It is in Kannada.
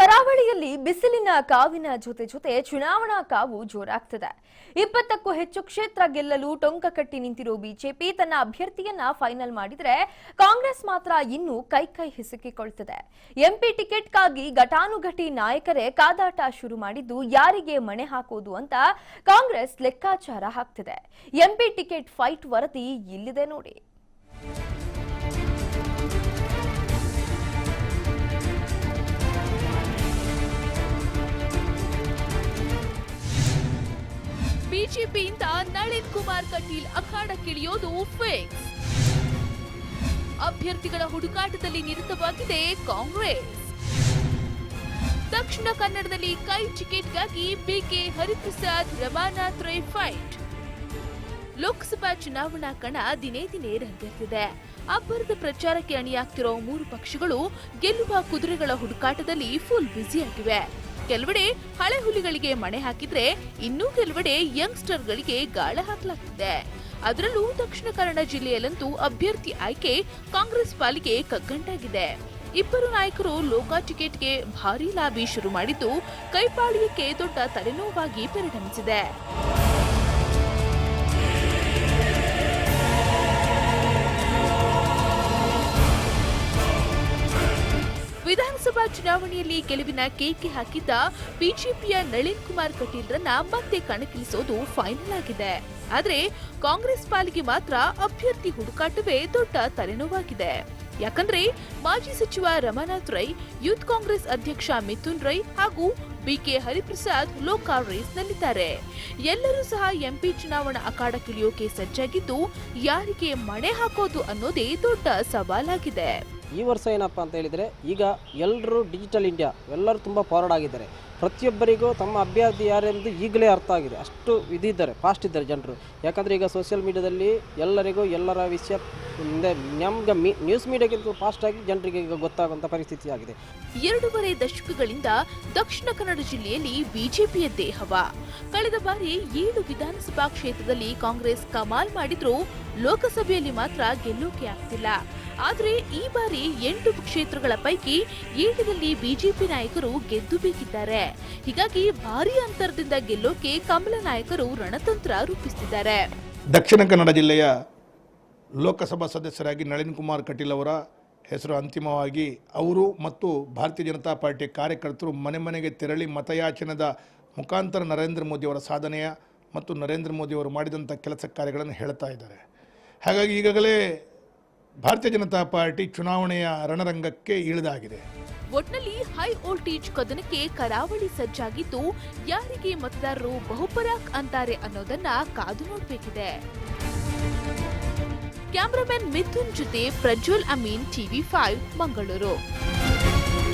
ಕರಾವಳಿಯಲ್ಲಿ ಬಿಸಿಲಿನ ಕಾವಿನ ಜೊತೆ ಚುನಾವಣಾ ಕಾವು ಜೋರಾಗ್ತಿದೆ. 20ಕ್ಕೂ ಹೆಚ್ಚು ಕ್ಷೇತ್ರ ಗೆಲ್ಲಲು ಟೊಂಕ ಕಟ್ಟಿ ನಿಂತಿರೋ ಬಿಜೆಪಿ ತನ್ನ ಅಭ್ಯರ್ಥಿಯನ್ನ ಫೈನಲ್ ಮಾಡಿದ್ರೆ ಕಾಂಗ್ರೆಸ್ ಮಾತ್ರ ಇನ್ನೂ ಕೈ ಹಿಸುಕಿಕೊಳ್ತಿದೆ. ಎಂಪಿ ಟಿಕೆಟ್ಗಾಗಿ ಘಟಾನುಘಟಿ ನಾಯಕರೇ ಕಾದಾಟ ಶುರು ಮಾಡಿದ್ದು ಯಾರಿಗೆ ಮಣೆ ಹಾಕೋದು ಅಂತ ಕಾಂಗ್ರೆಸ್ ಲೆಕ್ಕಾಚಾರ ಹಾಕ್ತಿದೆ. ಎಂಪಿ ಟಿಕೆಟ್ ಫೈಟ್ ವರದಿ ಇಲ್ಲಿದೆ ನೋಡಿ. ಬಿಜೆಪಿಯಿಂದ ನಳಿನ್ ಕುಮಾರ್ ಕಟೀಲ್ ಅಖಾಡಕ್ಕಿಳಿಯೋದು ಫಿಕ್ಸ್. ಅಭ್ಯರ್ಥಿಗಳ ಹುಡುಕಾಟದಲ್ಲಿ ನಿರತವಾಗಿದೆ ಕಾಂಗ್ರೆಸ್. ದಕ್ಷಿಣ ಕನ್ನಡದಲ್ಲಿ ಕೈ ಟಿಕೆಟ್ಗಾಗಿ ಬಿಕೆ ಹರಿಪ್ರಸಾದ್ ರಮಾನಾಥ್ ರೈ ಫೈಟ್. ಲೋಕಸಭಾ ಚುನಾವಣಾ ಕಣ ದಿನೇ ದಿನೇ ರಂಗೇರ್ತಿದೆ. ಅಬ್ಬರದ ಪ್ರಚಾರಕ್ಕೆ ಅಣಿಯಾಗ್ತಿರೋ ಮೂರು ಪಕ್ಷಗಳು ಗೆಲ್ಲುವ ಕುದುರೆಗಳ ಹುಡುಕಾಟದಲ್ಲಿ ಫುಲ್ ಬ್ಯುಸಿಯಾಗಿವೆ. ಕೆಲವೆಡೆ ಹಳೆ ಹುಲಿಗಳಿಗೆ ಮಣೆ ಹಾಕಿದ್ರೆ ಇನ್ನೂ ಕೆಲವೆಡೆ ಯಂಗ್ಸ್ಟರ್ಗಳಿಗೆ ಗಾಳ ಹಾಕಲಾಗ್ತಿದೆ. ಅದರಲ್ಲೂ ದಕ್ಷಿಣ ಕನ್ನಡ ಜಿಲ್ಲೆಯಲ್ಲಂತೂ ಅಭ್ಯರ್ಥಿ ಆಯ್ಕೆ ಕಾಂಗ್ರೆಸ್ ಪಾಲಿಗೆ ಕಗ್ಗಂಟಾಗಿದೆ. ಇಬ್ಬರು ನಾಯಕರು ಲೋಕ ಟಿಕೆಟ್ಗೆ ಭಾರೀ ಲಾಬಿ ಶುರು ಮಾಡಿದ್ದು ಕೈಪಾಳ್ಯಕ್ಕೆ ದೊಡ್ಡ ತಲೆನೋವಾಗಿ ಪರಿಣಮಿಸಿದೆ. ವಿಧಾನಸಭಾ ಚುನಾವಣೆಯಲ್ಲಿ ಗೆಲುವಿನ ಕೇಕೆ ಹಾಕಿದ್ದ ಬಿಜೆಪಿಯ ನಳಿನ್ ಕುಮಾರ್ ಕಟೀಲ್ರನ್ನ ಮತ್ತೆ ಕಣಕ್ಕಿಳಿಸೋದು ಫೈನಲ್ ಆಗಿದೆ. ಆದ್ರೆ ಕಾಂಗ್ರೆಸ್ ಪಾಲಿಗೆ ಮಾತ್ರ ಅಭ್ಯರ್ಥಿ ಹುಡುಕಾಟವೇ ದೊಡ್ಡ ತಲೆನೋವಾಗಿದೆ. ಯಾಕಂದ್ರೆ ಮಾಜಿ ಸಚಿವ ರಮಾನಾಥ್ ರೈ, ಯೂತ್ ಕಾಂಗ್ರೆಸ್ ಅಧ್ಯಕ್ಷ ಮಿಥುನ್ ರೈ ಹಾಗೂ ಬಿಕೆ ಹರಿಪ್ರಸಾದ್ ಲೋಕಲ್ ರೇಸ್ನಲ್ಲಿದ್ದಾರೆ. ಎಲ್ಲರೂ ಸಹ ಎಂಪಿ ಚುನಾವಣಾ ಅಖಾಡಕ್ಕಿಳಿಯೋಕೆ ಸಜ್ಜಾಗಿದ್ದು ಯಾರಿಗೆ ಮಣೆ ಹಾಕೋದು ಅನ್ನೋದೇ ದೊಡ್ಡ ಸವಾಲಾಗಿದೆ. ಈ ವರ್ಷ ಏನಪ್ಪ ಅಂತ ಹೇಳಿದರೆ, ಈಗ ಎಲ್ಲರೂ ಡಿಜಿಟಲ್ ಇಂಡಿಯಾ ಎಲ್ಲರೂ ತುಂಬ ಫಾರ್ವರ್ಡ್ ಆಗಿದ್ದಾರೆ. ಪ್ರತಿಯೊಬ್ಬರಿಗೂ ತಮ್ಮ ಅಭ್ಯರ್ಥಿ ಯಾರೆಂದು ಈಗಲೇ ಅರ್ಥ ಆಗಿದೆ. ಅಷ್ಟು ಇದ್ದಾರೆ, ಫಾಸ್ಟ್ ಇದ್ದಾರೆ ಜನರು. ಯಾಕಂದರೆ ಈಗ ಸೋಷಿಯಲ್ ಮೀಡಿಯಾದಲ್ಲಿ ಎಲ್ಲರಿಗೂ ಎಲ್ಲರ ವಿಷಯ ನಮ್ಗೆ ನ್ಯೂಸ್ ಮೀಡಿಯಾಗಿಂತ ಫಾಸ್ಟಾಗಿ ಜನರಿಗೆ ಈಗ ಗೊತ್ತಾಗುವಂಥ ಪರಿಸ್ಥಿತಿ ಆಗಿದೆ. 2.5 ದಶಕಗಳಿಂದ ದಕ್ಷಿಣ ಕನ್ನಡ ಜಿಲ್ಲೆಯಲ್ಲಿ ಬಿಜೆಪಿಯದ್ದೇ ಹವಾ. ಕಳೆದ ಬಾರಿ 7 ವಿಧಾನಸಭಾ ಕ್ಷೇತ್ರದಲ್ಲಿ ಕಾಂಗ್ರೆಸ್ ಕಮಾಲ್ ಮಾಡಿದ್ರೂ ಲೋಕಸಭೆಯಲ್ಲಿ ಮಾತ್ರ ಗೆಲ್ಲೋಕೆ ಆಗ್ತಿಲ್ಲ. ಆದರೆ ಈ ಬಾರಿ 8 ಕ್ಷೇತ್ರಗಳ ಪೈಕಿ 7ರಲ್ಲಿ ಬಿಜೆಪಿ ನಾಯಕರು ಗೆದ್ದು ಬೇಕಿದ್ದಾರೆ. ಹೀಗಾಗಿ ಭಾರೀ ಅಂತರದಿಂದ ಗೆಲ್ಲೋಕೆ ಕಮಲ ನಾಯಕರು ರಣತಂತ್ರ ರೂಪಿಸುತ್ತಿದ್ದಾರೆ. ದಕ್ಷಿಣ ಕನ್ನಡ ಜಿಲ್ಲೆಯ ಲೋಕಸಭಾ ಸದಸ್ಯರಾಗಿ ನಳಿನ್ ಕುಮಾರ್ ಕಟೀಲ್ ಅವರ ಹೆಸರು ಅಂತಿಮವಾಗಿ ಅವರು ಮತ್ತು ಭಾರತೀಯ ಜನತಾ ಪಾರ್ಟಿಯ ಕಾರ್ಯಕರ್ತರು ಮನೆ ಮನೆಗೆ ತೆರಳಿ ಮತಯಾಚನದ ಮುಖಾಂತರ ನರೇಂದ್ರ ಮೋದಿಯವರ ಸಾಧನೆಯ ಮತ್ತು ನರೇಂದ್ರ ಮೋದಿಯವರು ಮಾಡಿದಂಥ ಕೆಲಸ ಕಾರ್ಯಗಳನ್ನು ಹೇಳ್ತಾ ಇದ್ದಾರೆ. ಹಾಗಾಗಿ ಈಗಾಗಲೇ ಭಾರತೀಯ ಜನತಾ ಪಾರ್ಟಿ ಚುನಾವಣೆಯ ರಣರಂಗಕ್ಕೆ ಇಳಿದಾಗಿದೆ. ಒಟ್ನಲ್ಲಿ ಹೈ ವೋಲ್ಟೇಜ್ ಕದನಕ್ಕೆ ಕರಾವಳಿ ಸಜ್ಜಾಗಿದ್ದು ಯಾರಿಗೆ ಮತದಾರರು ಬಹುಪರಾಕ್ ಅಂತಾರೆ ಅನ್ನೋದನ್ನ ಕಾದು ನೋಡಬೇಕಿದೆ. ಕ್ಯಾಮರಾಮನ್ ಮಿಥುನ್ ಜೊತೆ ಪ್ರಜ್ವಲ್ ಅಮೀನ್, TV5 ಮಂಗಳೂರು.